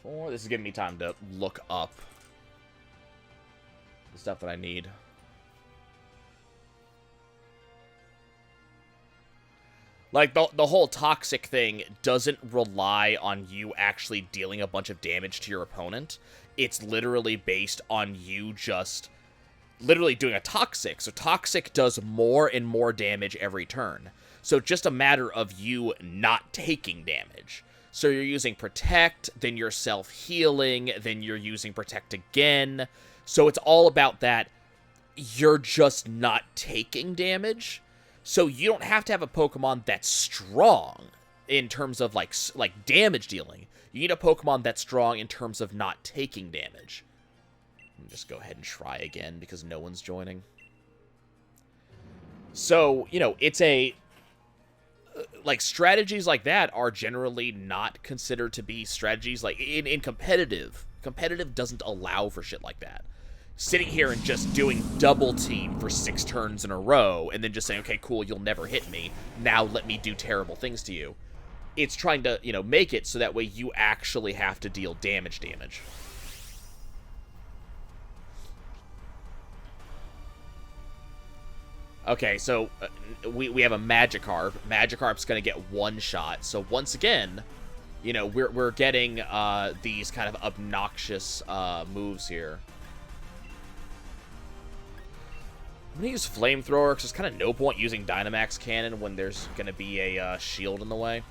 4. This is giving me time to look up the stuff that I need. Like, the whole toxic thing doesn't rely on you actually dealing a bunch of damage to your opponent. It's literally based on you just literally doing a toxic. So toxic does more and more damage every turn. So it's just a matter of you not taking damage. So you're using protect, then you're self-healing, then you're using protect again. So it's all about that you're just not taking damage. So you don't have to have a Pokemon that's strong in terms of like damage dealing. You need a Pokemon that's strong in terms of not taking damage. Let me just go ahead and try again because no one's joining. So, you know, it's a... like, strategies like that are generally not considered to be strategies, like, in competitive. Competitive doesn't allow for shit like that. Sitting here and just doing double team for 6 turns in a row, and then just saying, okay, cool, you'll never hit me. Now let me do terrible things to you. It's trying to, you know, make it so that way you actually have to deal damage. Okay, so we have a Magikarp. Magikarp's going to get one shot. So once again, you know, we're getting these kind of obnoxious moves here. I'm going to use Flamethrower because there's kind of no point using Dynamax Cannon when there's going to be a shield in the way.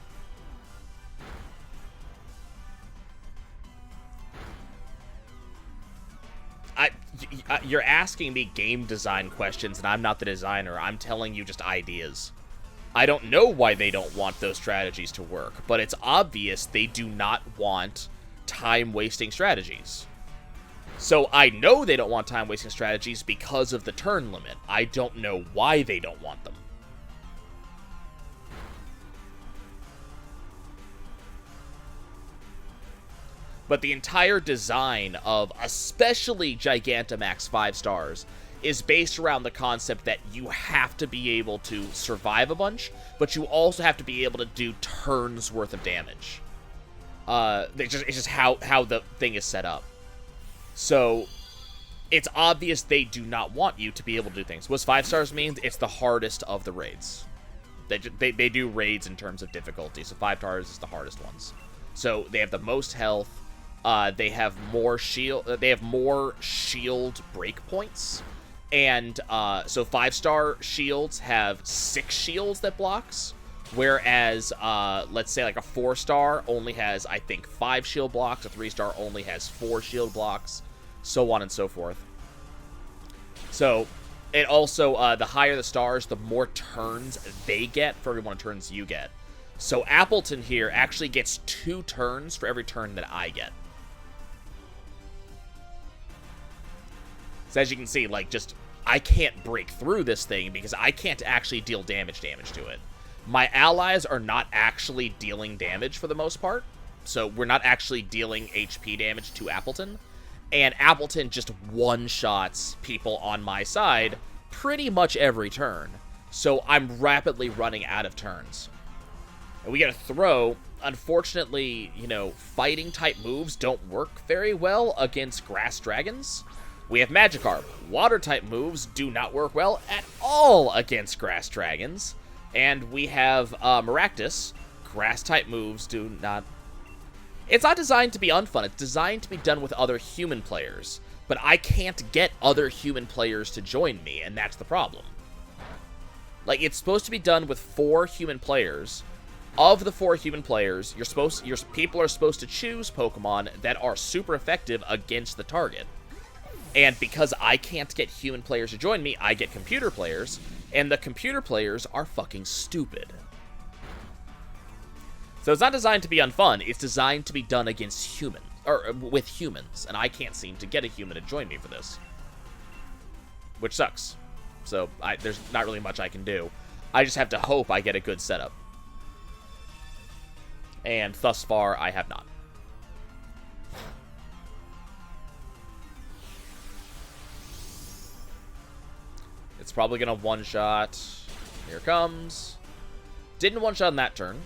You're asking me game design questions, and I'm not the designer. I'm telling you just ideas. I don't know why they don't want those strategies to work, but it's obvious they do not want time-wasting strategies. So I know they don't want time-wasting strategies because of the turn limit. I don't know why they don't want them. But the entire design of especially Gigantamax 5 stars is based around the concept that you have to be able to survive a bunch, but you also have to be able to do turns worth of damage. It's just how the thing is set up. So it's obvious they do not want you to be able to do things. What 5 stars means? It's the hardest of the raids. They do raids in terms of difficulty, so 5 stars is the hardest ones. So they have the most health. They have more shield. They have more shield breakpoints, and so 5-star shields have 6 shields that blocks, whereas let's say like a 4-star only has, I think, 5 shield blocks. A 3-star only has 4 shield blocks, so on and so forth. So it also the higher the stars, the more turns they get for every 1 turns you get. So Appleton here actually gets 2 turns for every turn that I get. So as you can see, like, just, I can't break through this thing because I can't actually deal damage to it. My allies are not actually dealing damage for the most part, so we're not actually dealing HP damage to Appleton, and Appleton just one-shots people on my side pretty much every turn, so I'm rapidly running out of turns. And we get a throw. Unfortunately, you know, fighting-type moves don't work very well against grass dragons. We have Magikarp. Water-type moves do not work well at all against grass dragons. And we have Maractus. Grass-type moves do not... It's not designed to be unfun. It's designed to be done with other human players. But I can't get other human players to join me, and that's the problem. Like, it's supposed to be done with 4 human players. Of the 4 human players, your people are supposed to choose Pokemon that are super effective against the target. And because I can't get human players to join me, I get computer players, and the computer players are fucking stupid. So it's not designed to be unfun, it's designed to be done against humans, or with humans, and I can't seem to get a human to join me for this. Which sucks. So there's not really much I can do. I just have to hope I get a good setup. And thus far, I have not. It's probably going to one-shot. Here it comes. Didn't one-shot on that turn.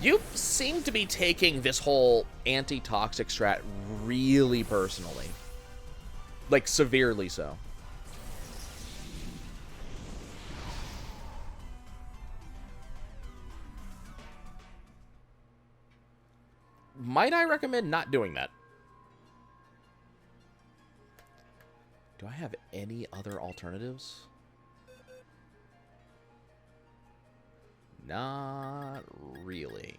You seem to be taking this whole anti-toxic strat really personally. Like, severely so. Might I recommend not doing that? Do I have any other alternatives? Not really.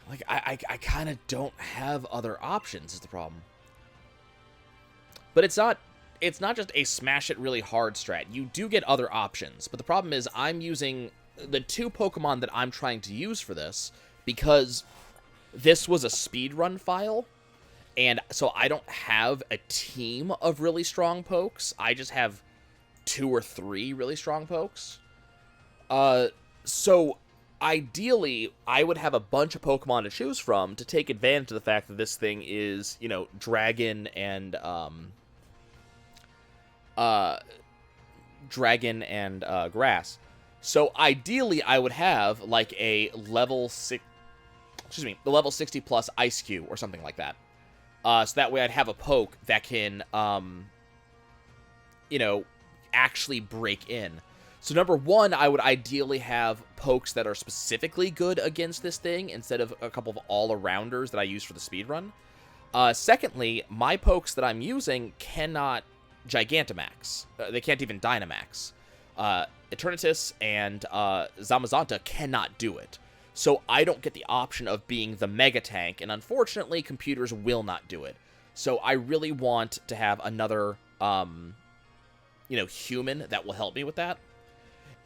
Like, I kind of don't have other options is the problem. But it's not just a smash it really hard strat. You do get other options, but the problem is I'm using the 2 Pokemon that I'm trying to use for this because this was a speedrun file, and so I don't have a team of really strong pokes. I just have 2 or 3 really strong pokes. So ideally, I would have a bunch of Pokemon to choose from to take advantage of the fact that this thing is, you know, Dragon and Grass. So ideally, I would have like a level 60 plus Ice Q or something like that. So that way I'd have a poke that can, you know, actually break in. So number 1, I would ideally have pokes that are specifically good against this thing instead of a couple of all-arounders that I use for the speedrun. Secondly, my pokes that I'm using cannot Gigantamax. They can't even Dynamax. Eternatus and Zamazenta cannot do it. So I don't get the option of being the Mega Tank, and unfortunately, computers will not do it. So I really want to have another, you know, human that will help me with that.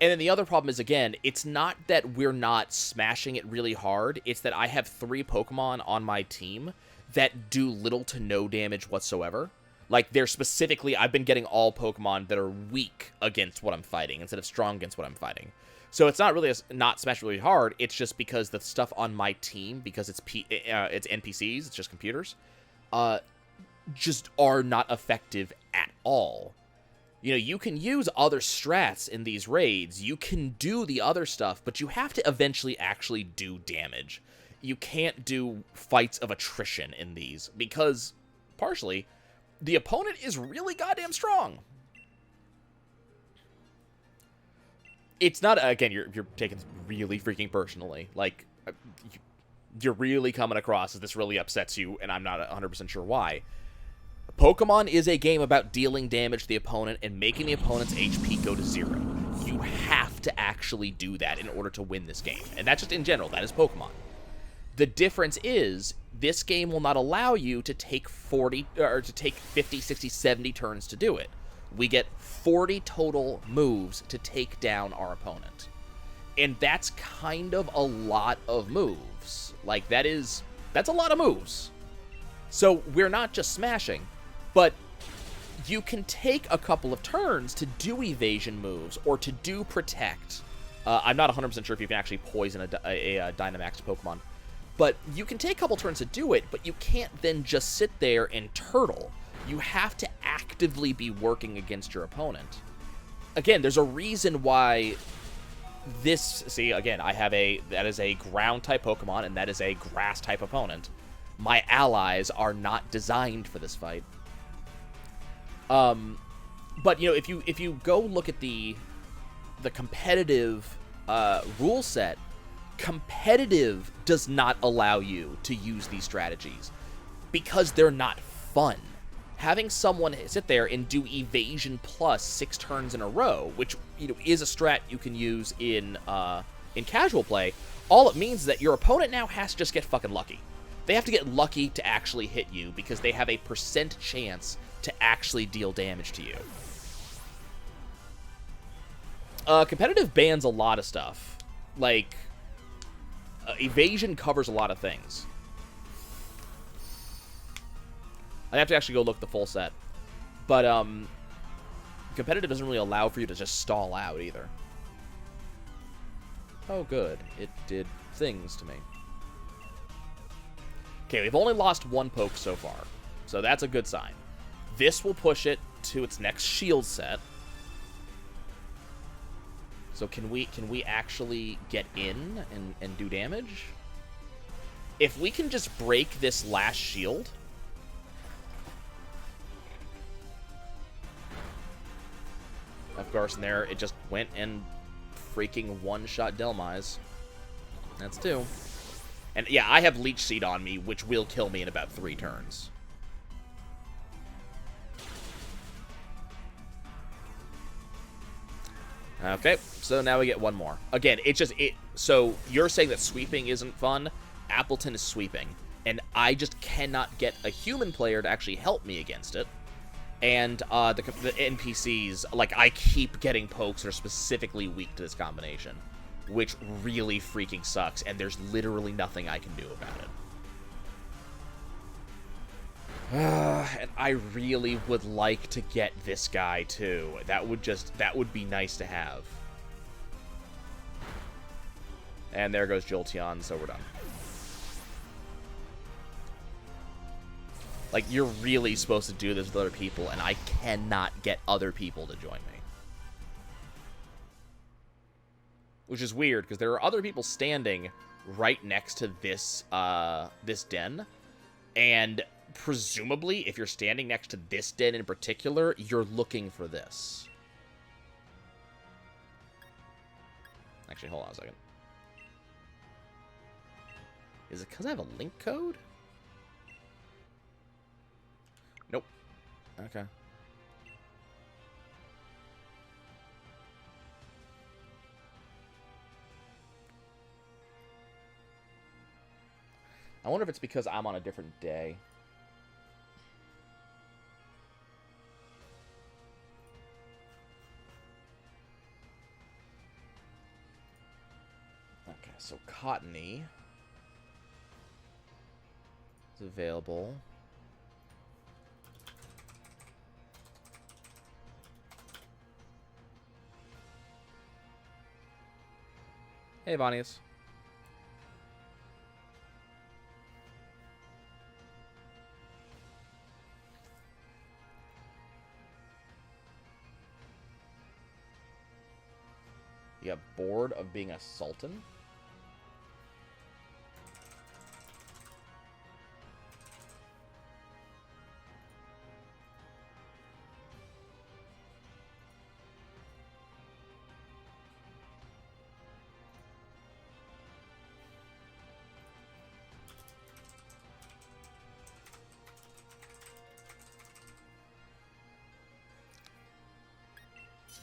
And then the other problem is, again, it's not that we're not smashing it really hard. It's that I have 3 Pokemon on my team that do little to no damage whatsoever. Like, they're specifically, I've been getting all Pokemon that are weak against what I'm fighting instead of strong against what I'm fighting. So it's not really not smash really hard. It's just because the stuff on my team, because it's NPCs, it's just computers, just are not effective at all. You know, you can use other strats in these raids. You can do the other stuff, but you have to eventually actually do damage. You can't do fights of attrition in these because, partially, the opponent is really goddamn strong. It's not, again, you're taking this really freaking personally. Like, you're really coming across as this really upsets you, and I'm not 100% sure why. Pokemon is a game about dealing damage to the opponent and making the opponent's HP go to 0. You have to actually do that in order to win this game. And that's just in general, that is Pokemon. The difference is, this game will not allow you to take 50, 60, 70 turns to do it. We get 40 total moves to take down our opponent. And that's kind of a lot of moves. Like, that's a lot of moves. So we're not just smashing, but you can take a couple of turns to do evasion moves or to do protect. I'm not 100% sure if you can actually poison a Dynamax Pokemon. But you can take a couple turns to do it, but you can't then just sit there and turtle. You have to actively be working against your opponent. Again, there's a reason why this... See, again, that is a ground-type Pokemon, and that is a grass-type opponent. My allies are not designed for this fight. But, you know, if you go look at the competitive rule set, competitive does not allow you to use these strategies because they're not fun. Having someone sit there and do evasion plus 6 turns in a row, which, you know, is a strat you can use in casual play, all it means is that your opponent now has to just get fucking lucky. They have to get lucky to actually hit you because they have a % chance to actually deal damage to you. Competitive bans a lot of stuff. Like, evasion covers a lot of things. I'd have to actually go look at the full set. But, competitive doesn't really allow for you to just stall out either. Oh, good. It did things to me. Okay, we've only lost one poke so far, so that's a good sign. This will push it to its next shield set. So can we actually get in and do damage? If we can just break this last shield... Of course, in there, it just went and freaking one-shot Delmise. That's 2. And yeah, I have Leech Seed on me, which will kill me in about 3 turns. Okay, so now we get one more. Again, so you're saying that sweeping isn't fun? Appleton is sweeping. And I just cannot get a human player to actually help me against it. And the NPCs, like, I keep getting pokes that are specifically weak to this combination, which really freaking sucks, and there's literally nothing I can do about it. And I really would like to get this guy, too. That would be nice to have. And there goes Jolteon, so we're done. Like, you're really supposed to do this with other people, and I cannot get other people to join me. Which is weird, because there are other people standing right next to this, this den. And presumably, if you're standing next to this den in particular, you're looking for this. Actually, hold on a second. Is it because I have a link code? Nope. Okay. I wonder if it's because I'm on a different day. Okay, so Cottony is available. Hey, Vanius. You got bored of being a sultan?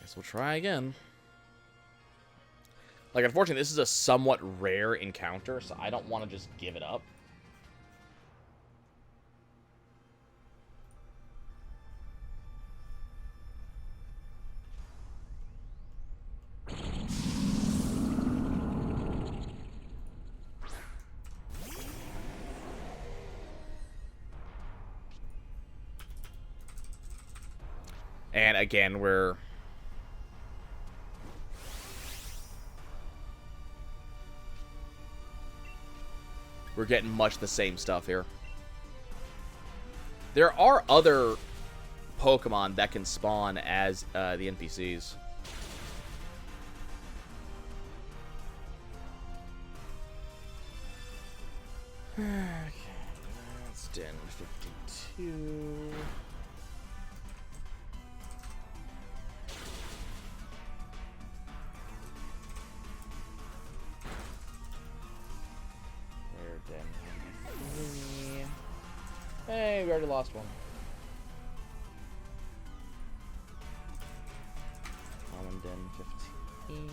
Guess we'll try again. Like, unfortunately, this is a somewhat rare encounter, so I don't want to just give it up. And again, we're getting much the same stuff here. There are other Pokemon that can spawn as the NPCs. Okay, that's Den 52. Hey, we already lost one. Common Den 15.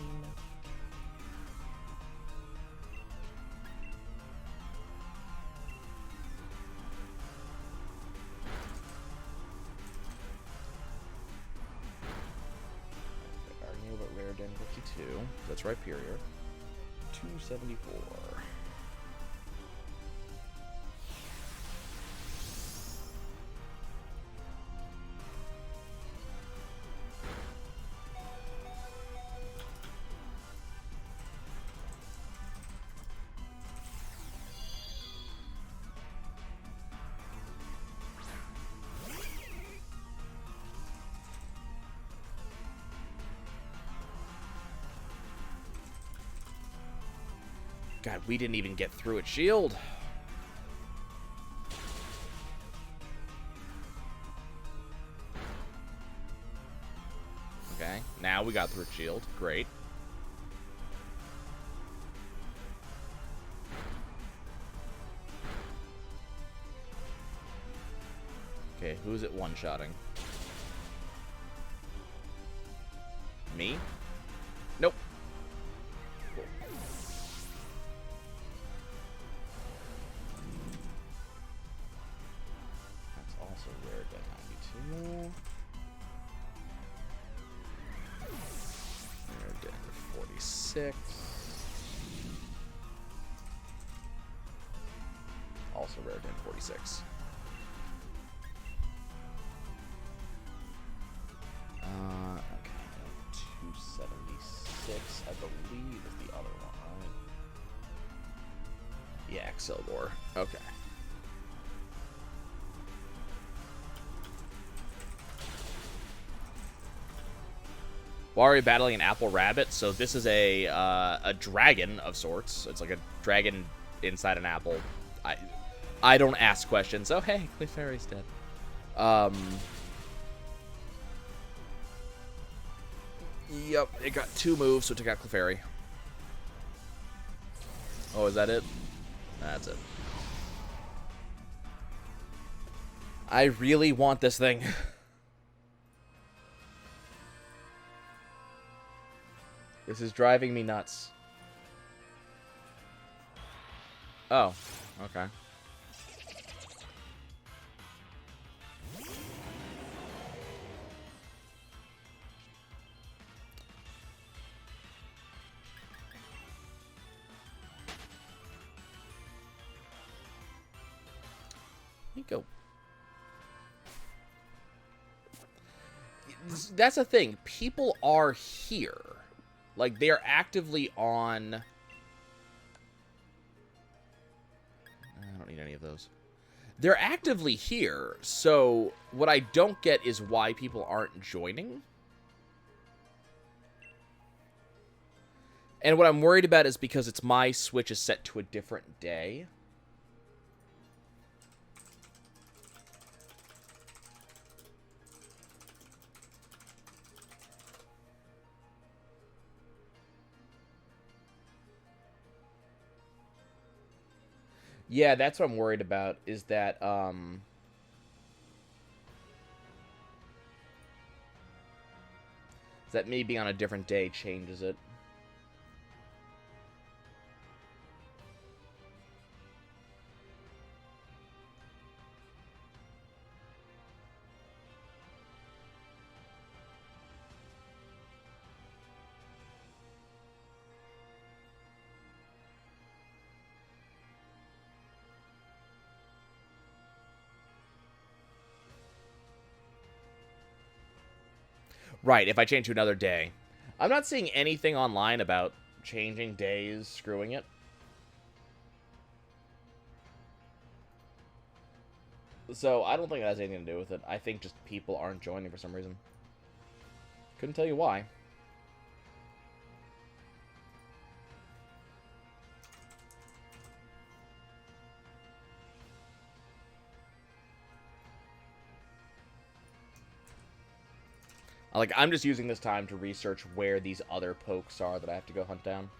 Argue about rare Den 52. That's Rhyperior. 274. God, we didn't even get through its shield. Okay, now we got through its shield. Great. Okay, who's it one-shotting? Me? Nope. Cool. That's also rare than 92. Rare than 46. Also rare than 46. Okay, 276, I believe, is the other one, right? Yeah, Excelgor. Okay. Wario battling an apple rabbit. So this is a dragon of sorts. It's like a dragon inside an apple. I don't ask questions. Oh, hey, Clefairy's dead. Yep, it got 2 moves, so it took out Clefairy. Oh, is that it? That's it. I really want this thing. This is driving me nuts. Oh, okay. Go. That's the thing. People are here. Like, they are actively on... I don't need any of those. They're actively here, so what I don't get is why people aren't joining. And what I'm worried about is because it's my Switch is set to a different day. Yeah, that's what I'm worried about, is that, me being on a different day changes it. Right, if I change to another day. I'm not seeing anything online about changing days, screwing it. So, I don't think it has anything to do with it. I think just people aren't joining for some reason. Couldn't tell you why. Like, I'm just using this time to research where these other pokes are that I have to go hunt down.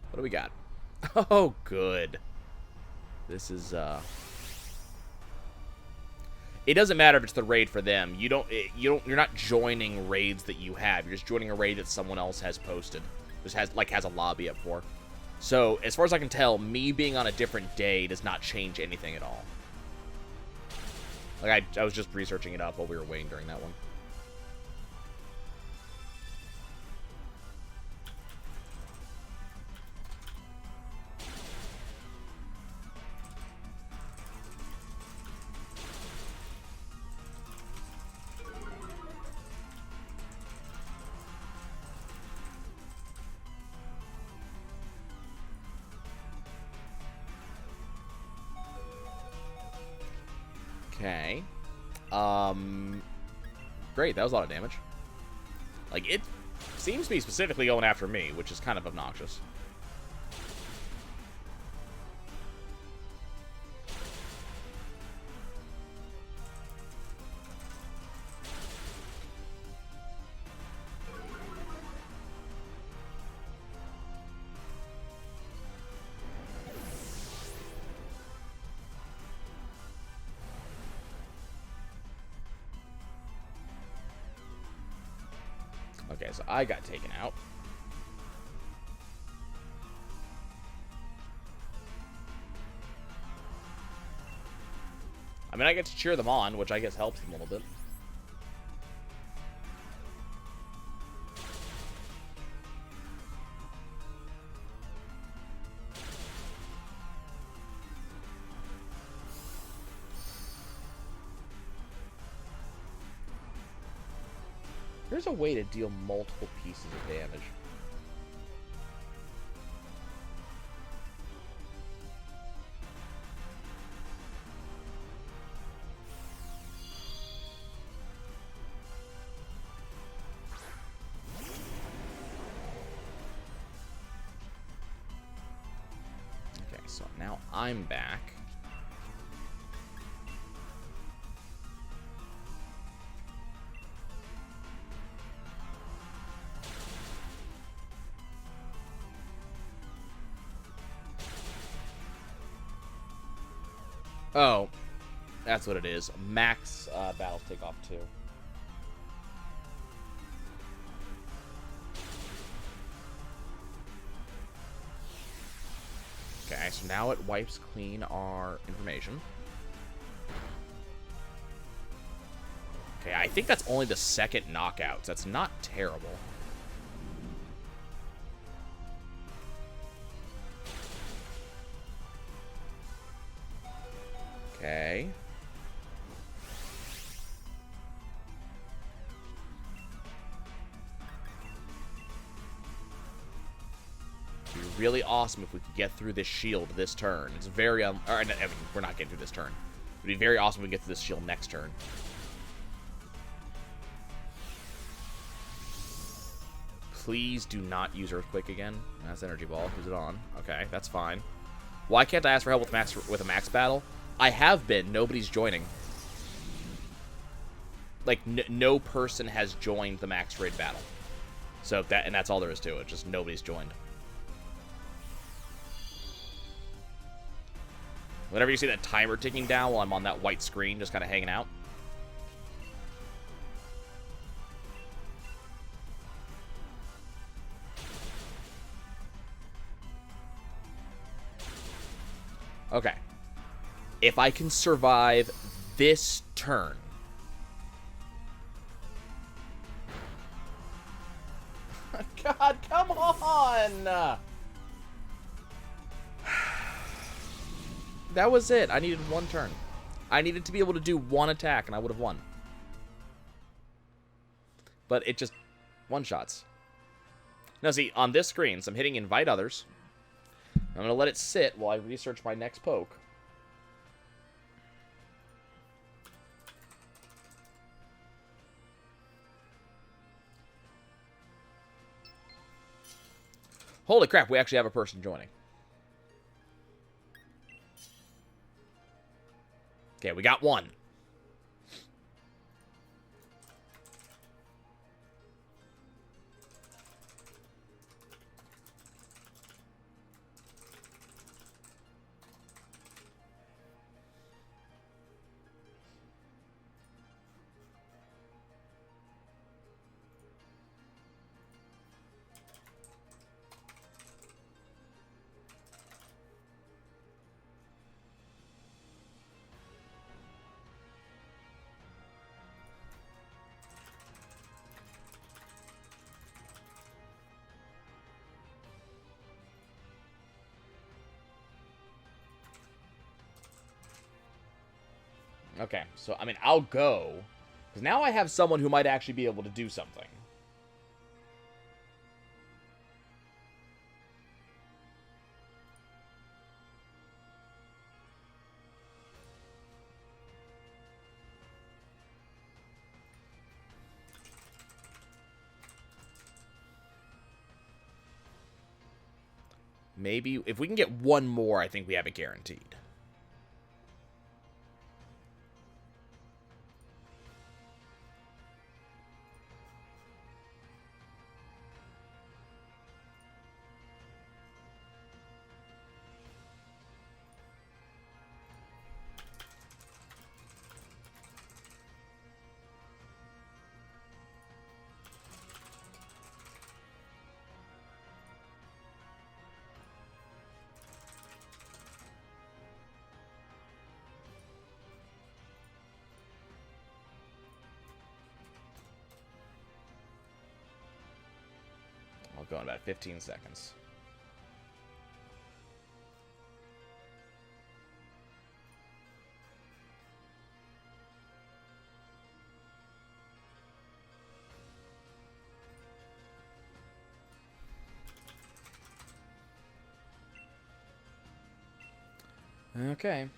What do we got? Oh, good. This is, it doesn't matter if it's the raid for them. You're not joining raids that you have. You're just joining a raid that someone else has posted. Just has a lobby up for. So, as far as I can tell, me being on a different day does not change anything at all. Like, I was just researching it up while we were waiting during that one. Okay. Great, that was a lot of damage. Like, it seems to be specifically going after me, which is kind of obnoxious. Okay, so I got taken out. I mean, I get to cheer them on, which I guess helps them a little bit. There's a way to deal multiple pieces of damage. Okay, so now I'm back. Oh, that's what it is. Max battles take off too. Okay, so now it wipes clean our information. Okay, I think that's only the second knockout, so that's not terrible. Okay. It'd be really awesome if we could get through this shield this turn. It's very, I mean, we're not getting through this turn. It'd be very awesome if we get through this shield next turn. Please do not use Earthquake again. That's Energy Ball. Who's it on? Okay, that's fine. Why can't I ask for help with a max battle? I have been. Nobody's joining. Like, no person has joined the max raid battle. So that's all there is to it. Just nobody's joined. Whenever you see that timer ticking down while I'm on that white screen, just kind of hanging out. Okay. If I can survive this turn. God, come on! That was it. I needed one turn. I needed to be able to do one attack, and I would have won. But it just one-shots. Now, see, on this screen, so I'm hitting invite others. I'm going to let it sit while I research my next poke. Holy crap, we actually have a person joining. Okay, we got one. Okay, so, I mean, I'll go. Because now I have someone who might actually be able to do something. Maybe, if we can get one more, I think we have it guaranteed. I'll go in about 15 seconds. Okay.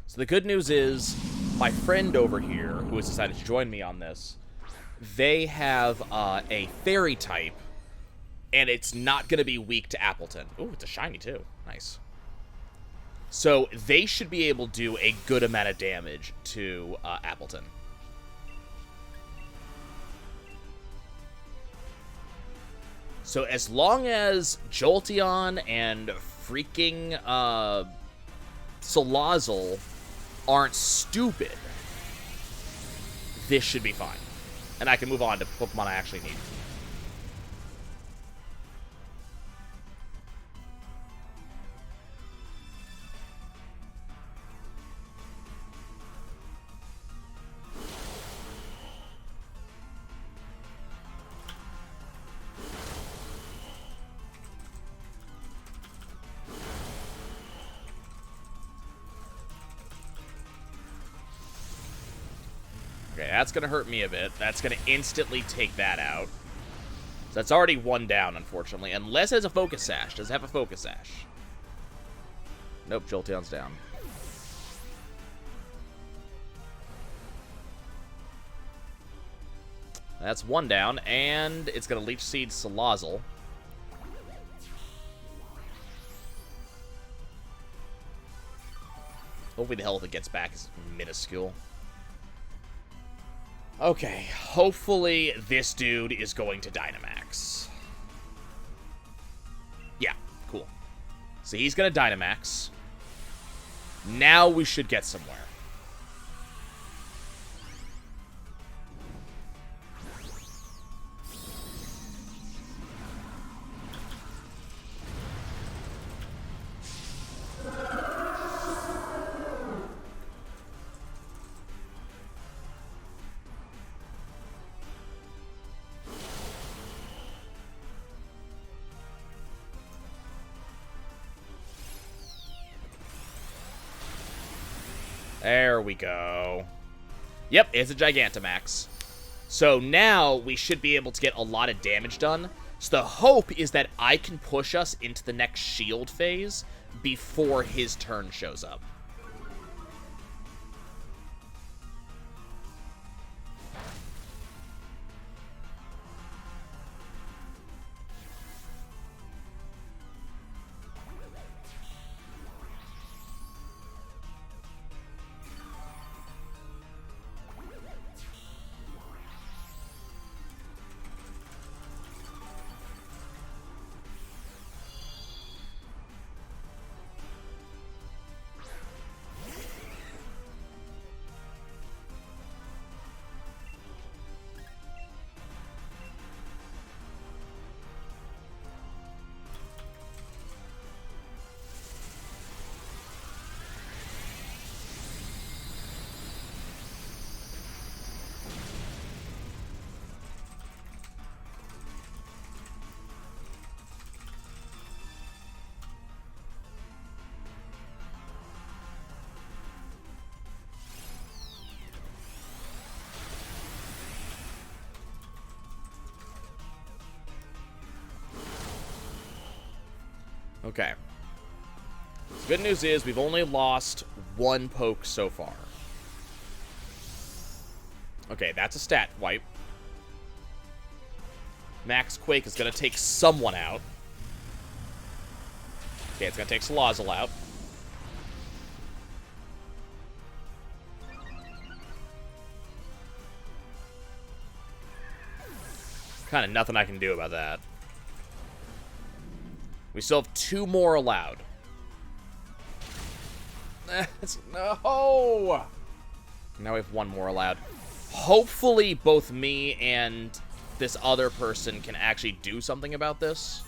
So the good news is, my friend over here, who has decided to join me on this, they have a fairy type, and it's not going to be weak to Appleton. Ooh, it's a shiny too. Nice. So they should be able to do a good amount of damage to Appleton. So as long as Jolteon and freaking Salazzle aren't stupid, this should be fine. And I can move on to Pokemon I actually need. Okay, that's going to hurt me a bit. That's going to instantly take that out. So that's already one down, unfortunately. Unless it has a Focus Sash. Does it have a Focus Sash? Nope, Jolteon's down. That's one down, and it's going to Leech Seed Salazzle. Hopefully the health it gets back is minuscule. Okay, hopefully this dude is going to Dynamax. Yeah, cool. So he's going to Dynamax. Now we should get somewhere. There we go. Yep, it's a Gigantamax. So now we should be able to get a lot of damage done. So the hope is that I can push us into the next shield phase before his turn shows up. Okay. The good news is we've only lost one poke so far. Okay, that's a stat wipe. Max Quake is going to take someone out. Okay, it's going to take Salazzle out. Kind of nothing I can do about that. We still have 2 more allowed. No! Now we have 1 more allowed. Hopefully both me and this other person can actually do something about this.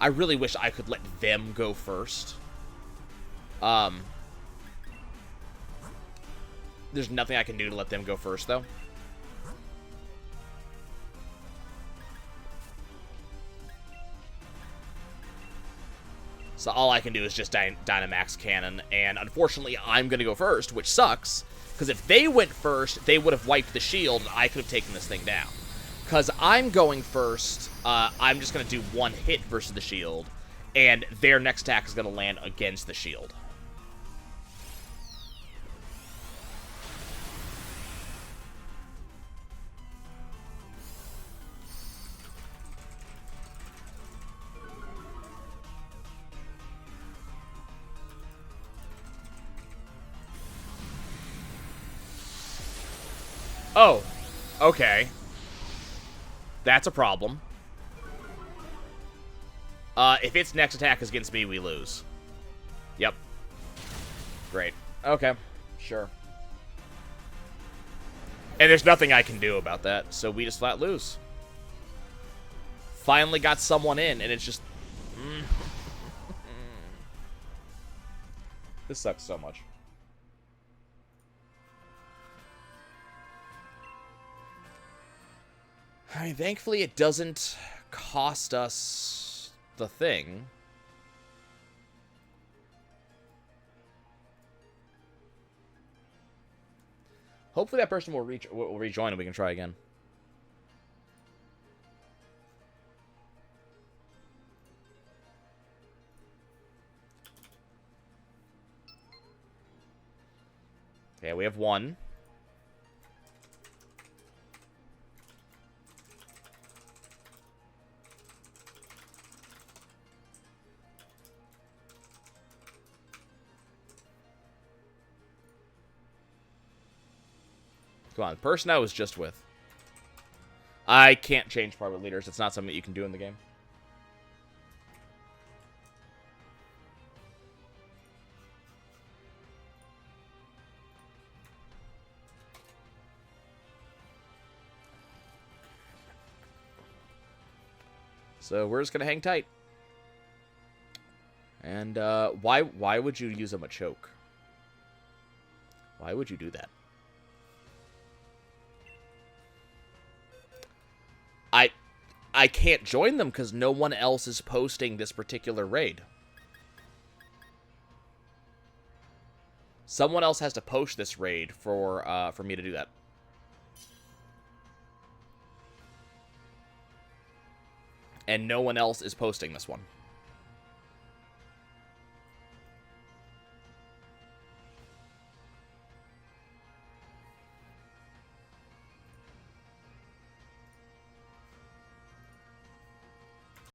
I really wish I could let them go first. There's nothing I can do to let them go first, though. So all I can do is just Dynamax Cannon, and unfortunately I'm going to go first, which sucks, because if they went first, they would have wiped the shield, and I could have taken this thing down. Because I'm going first, I'm just going to do 1 hit versus the shield, and their next attack is going to land against the shield. Oh, okay. That's a problem. If its next attack is against me, we lose. Yep. Great. Okay. Sure. And there's nothing I can do about that, so we just flat lose. Finally got someone in, and it's just... This sucks so much. I mean, thankfully it doesn't cost us the thing. Hopefully that person will rejoin and we can try again. Okay, we have 1. Come on, the person I was just with. I can't change private leaders. It's not something that you can do in the game. So we're just going to hang tight. And why would you use a Machoke? Why would you do that? I can't join them because no one else is posting this particular raid. Someone else has to post this raid for me to do that. And no one else is posting this one.